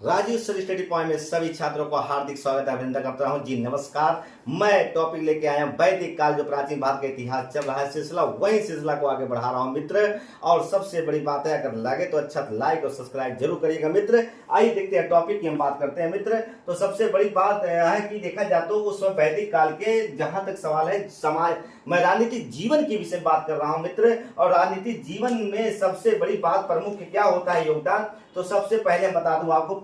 Rajiv sir study point में सभी छात्रों को हार्दिक स्वागत अभिनंदन करता हूं। जी नमस्कार। मैं टॉपिक लेके आया वैदिक काल, जो प्राचीन भारत का इतिहास चल रहा है सिलसिला, वही सिलसिला को आगे बढ़ा रहा हूं मित्र। और सबसे बड़ी बात है, अगर लगे तो अच्छा तो लाइक और सब्सक्राइब जरूर करिएगा मित्र। आइए देखते हैं टॉपिक की हम बात करते हैं मित्र। तो सबसे बड़ी बात है कि देखा जाए तो उस वैदिक काल के जहां तक सवाल है समाज, मैं राजनीतिक जीवन के विषय में बात कर रहा हूं मित्र। और राजनीतिक जीवन में सबसे बड़ी बात प्रमुख क्या होता है, योगदान। तो सबसे पहले बता दूं आपको,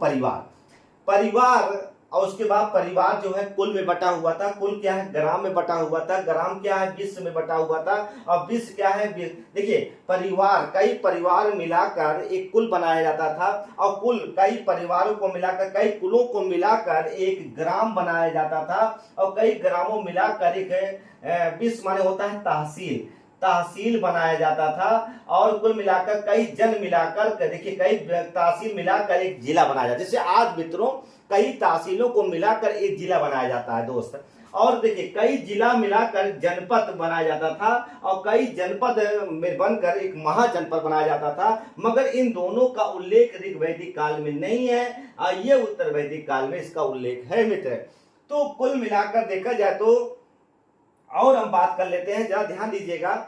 परिवार और उसके बाद परिवार जो है कुल में बटा हुआ था। कुल क्या है, ग्राम में बटा हुआ था। ग्राम क्या है, विश्व में बटा हुआ था। और विश्व क्या है, देखिए परिवार, कई परिवार मिलाकर एक कुल बनाया जाता था। और कुल कई परिवारों को मिलाकर, कई कुलों को मिलाकर एक ग्राम बनाया जाता था। और कई ग्रामों मिलाकर एक विश्व माने होता है तहसील बनाया जाता था। और कुल मिलाकर कई जन मिलाकर, देखिए कई तहसील मिलाकर एक जिला बनाया जाता है। जैसे आज मित्रों कई तहसीलों को मिलाकर एक जिला बनाया जाता है दोस्त। और देखिए कई जिला मिलाकर जनपद बनाया जाता था। और कई जनपद में बनकर एक महाजनपद बनाया जाता था। मगर इन दोनों का उल्लेख ऋग्वैदिक काल में नहीं है, ये उत्तर वैदिक काल में इसका उल्लेख है मित्र। तो कुल मिलाकर देखा जाए तो, और हम बात कर लेते हैं, जरा ध्यान दीजिएगा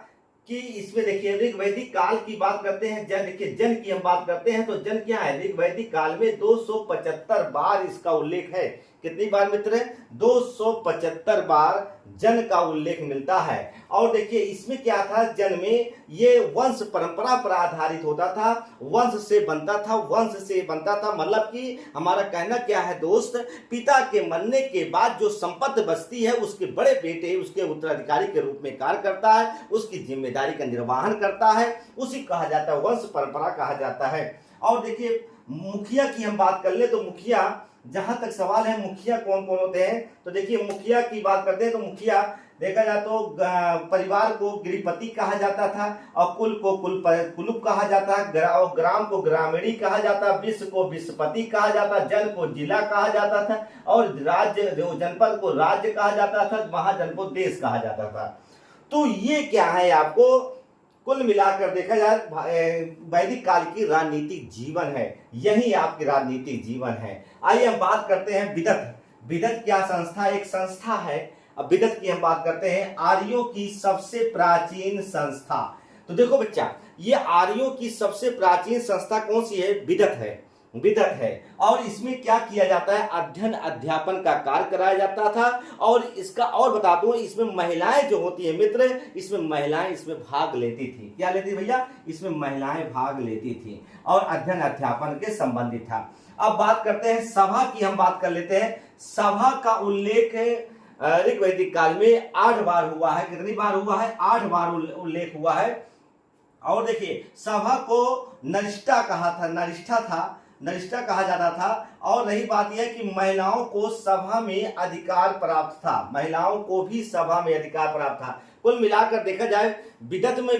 कि इसमें देखिए ऋग्वैदिक काल की बात करते हैं। जन, देखिए जन की हम बात करते हैं तो जन क्या है, ऋग्वैदिक काल में 275 बार इसका उल्लेख है। कितनी बार मित्र, 275 बार जन का उल्लेख मिलता है। और देखिए इसमें क्या था, जन में ये वंश परंपरा पर आधारित होता था, वंश से बनता था। मतलब कि हमारा कहना क्या है दोस्त, पिता के मरने के बाद जो संपत्ति बचती है उसके बड़े बेटे उसके उत्तराधिकारी के रूप में कार्य करता है, उसकी जिम्मेदारी का निर्वहन करता है, उसी कहा जाता है, वंश परंपरा कहा जाता है। और देखिए मुखिया की हम बात कर ले तो मुखिया, जहां तक सवाल है मुखिया कौन कौन होते हैं, तो देखिए मुखिया की बात करते हैं तो मुखिया देखा जाए तो परिवार को गृहपति कहा जाता था। और कुल को कुलुप कहा जाता है। और ग्राम को ग्रामीणी कहा जाता, विश्व को विश्वपति कहा जाता, जन को जिला कहा जाता था। और राज्य जो जनपद को राज्य कहा जाता था, महाजन को देश कहा जाता था। तो ये क्या है, आपको कुल मिलाकर देखा जाए वैदिक काल की राजनीतिक जीवन है, यही आपकी राजनीतिक जीवन है। आइए हम बात करते हैं विदत क्या संस्था, एक संस्था है। अब विदत की हम बात करते हैं, आर्यों की सबसे प्राचीन संस्था। तो देखो बच्चा, ये आर्यों की सबसे प्राचीन संस्था कौन सी है, विदत है। और इसमें क्या किया जाता है, अध्ययन अध्यापन का कार्य कराया जाता था। और इसका और बता दूं, इसमें महिलाएं जो होती है मित्र, इसमें महिलाएं इसमें भाग लेती थी। क्या लेती भैया, इसमें महिलाएं भाग लेती थी और अध्ययन अध्यापन के संबंधित था। अब बात करते हैं सभा की, हम बात कर लेते हैं। सभा का उल्लेख ऋग्वैदिक काल में 8 बार हुआ है। कितनी बार हुआ है, 8 बार उल्लेख हुआ है। और देखिए सभा को नरिष्ठा कहा जाता था। और रही बात यह कि महिलाओं को सभा में अधिकार प्राप्त था, महिलाओं को भी सभा में अधिकार प्राप्त था। कुल मिलाकर देखा जाए विदत में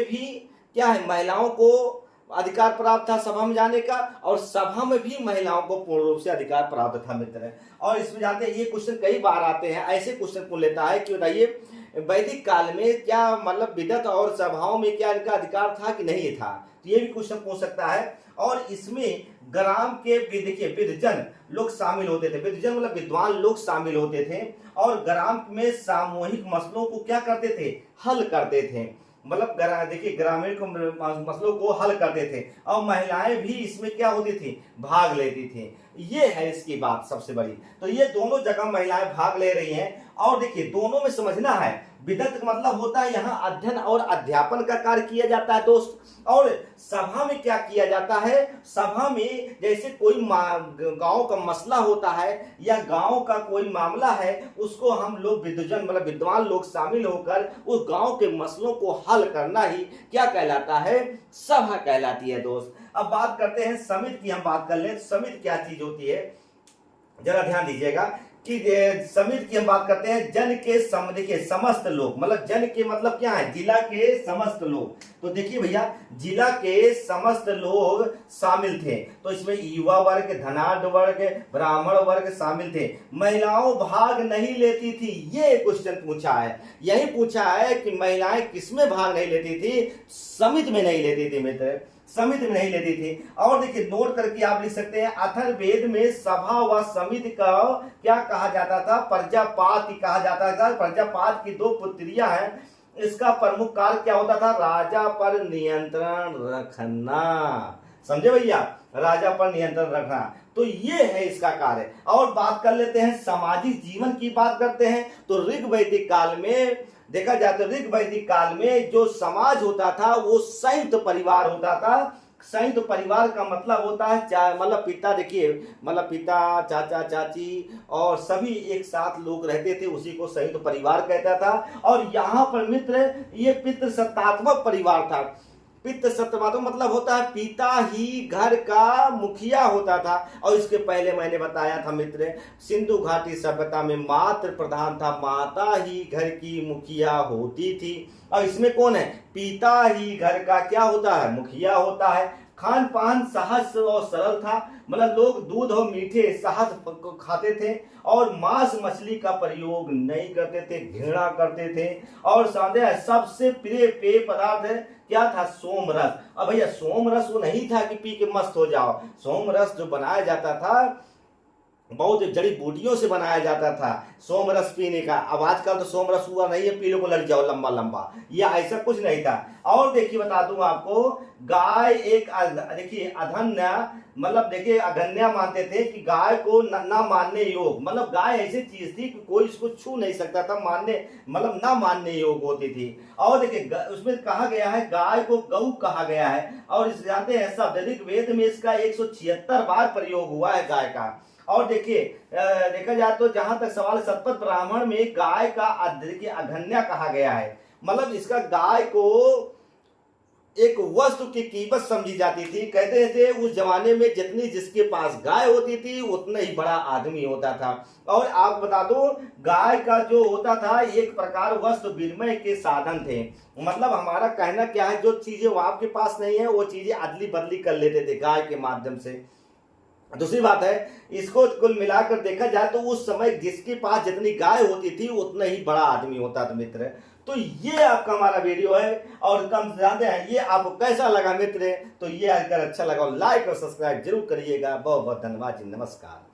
भी क्या है, महिलाओं को अधिकार प्राप्त था सभा में जाने का। और सभा में भी महिलाओं को पूर्ण रूप से अधिकार प्राप्त था मित्र। और इसमें जाते हैं, ये क्वेश्चन कई बार आते हैं, ऐसे क्वेश्चन को लेता है कि बताइए वैदिक काल में क्या मतलब विदत और सभाओं में क्या इनका अधिकार था कि नहीं था, तो ये भी क्वेश्चन पूछ सकता है। और इसमें ग्राम के देखिए विद्वजन लोग शामिल होते थे, विद्वजन मतलब विद्वान लोग शामिल होते थे। और ग्राम में सामूहिक मसलों को क्या करते थे, हल करते थे। मतलब देखिए ग्रामीण को मसलों को हल करते थे। और महिलाएं भी इसमें क्या होती थी, भाग लेती थी। ये है इसकी बात सबसे बड़ी। तो ये दोनों जगह महिलाएं भाग ले रही हैं। और देखिए दोनों में समझना है, विदत का मतलब होता है यहाँ अध्ययन और अध्यापन का कार्य किया जाता है दोस्त। और सभा में क्या किया जाता है, सभा में जैसे कोई गांव का मसला होता है या गांव का कोई मामला है, उसको हम लोग विद्वजन मतलब विद्वान लोग शामिल होकर उस गांव के मसलों को हल करना ही क्या कहलाता है, सभा कहलाती है दोस्त। अब बात करते हैं समिति की, हम बात कर ले। समिति क्या चीज होती है, जरा ध्यान दीजिएगा। कि समिति की हम बात करते हैं, जन के देखिए समस्त लोग, मतलब जन के मतलब क्या है, जिला के समस्त लोग। तो देखिए भैया, जिला के समस्त लोग शामिल थे। तो इसमें युवा वर्ग, धनाढ़ वर्ग, ब्राह्मण वर्ग शामिल थे। महिलाओं भाग नहीं लेती थी, ये क्वेश्चन पूछा है। यही पूछा है कि महिलाएं किसमें भाग नहीं लेती थी, समिति में नहीं लेती थी मित्र, समिति में नहीं लेती थी। और देखिए नोट करके आप लिख सकते हैं, अथर्ववेद में सभा व समिति का क्या कहा जाता था, प्रजापात कहा जाता था। प्रजापात की दो पुत्रियां हैं, इसका प्रमुख कार्य क्या होता था, राजा पर नियंत्रण रखना। समझे भैया, राजा पर नियंत्रण रखना, तो ये है इसका कार्य। और बात कर लेते हैं सामाजिक जीवन की, बात करते हैं तो ऋग वैदिक काल में देखा जाए तो ऋग वैदिक काल में जो समाज होता था वो संयुक्त परिवार होता था। संयुक्त परिवार का मतलब होता है मतलब पिता, देखिए मतलब पिता, चाचा, चाची और सभी एक साथ लोग रहते थे, उसी को संयुक्त परिवार कहता था। और यहाँ पर मित्र ये पितृसत्तात्मक परिवार था। पितृसत्तात्मक मतलब होता है पिता ही घर का मुखिया होता था। और इसके पहले मैंने बताया था मित्र, सिंधु घाटी सभ्यता में मातृ प्रधान था, माता ही घर की मुखिया होती थी। और इसमें कौन है, पिता ही घर का क्या होता है, मुखिया होता है। खान पान सहज और सरल था, मतलब लोग दूध और मीठे सहज खाते थे और मांस मछली का प्रयोग नहीं करते थे, घृणा करते थे। और सबसे प्रिय पेय पदार्थ क्या था, सोमरस। अब भैया सोमरस वो नहीं था कि पी के मस्त हो जाओ, सोमरस जो बनाया जाता था बहुत जड़ी बूटियों से बनाया जाता था सोमरस पीने का। अब आजकल तो सोमरस हुआ नहीं है, पी लो को लग जाओ लंबा लंबा, या ऐसा कुछ नहीं था। और देखिए बता दूं आपको, गाय एक देखिए अधन्य, मतलब देखिए अगन्या मानते थे कि गाय को ना मानने योग, मतलब गाय ऐसी चीज थी कि कोई इसको छू नहीं सकता था, मानने मतलब ना मानने योग होती थी। और देखिए उसमें कहा गया है गाय को गौ कहा गया है। और इस जानते हैं शब्द ऋग्वेद में इसका 176 बार प्रयोग हुआ है गाय का। और देखिए देखा जाए तो जहां तक सवाल, शतपथ ब्राह्मण में गाय का अघन्या कहा गया है, मतलब इसका गाय को एक वस्तु की कीमत समझी जाती थी। कहते थे उस जमाने में जितनी जिसके पास गाय होती थी उतना ही बड़ा आदमी होता था। और आप बता दो, गाय का जो होता था एक प्रकार वस्तु विनिमय के साधन थे। मतलब हमारा कहना क्या है, जो चीजें वो आपके पास नहीं है वो चीजें अदली बदली कर लेते थे गाय के माध्यम से। दूसरी बात है, इसको कुल मिलाकर देखा जाए तो उस समय जिसके पास जितनी गाय होती थी उतना ही बड़ा आदमी होता था मित्र। तो ये आपका हमारा वीडियो है, और कम जानते हैं ये आपको कैसा लगा मित्र। तो ये अगर अच्छा लगा लाइक और सब्सक्राइब जरूर करिएगा। बहुत बहुत धन्यवाद जी, नमस्कार।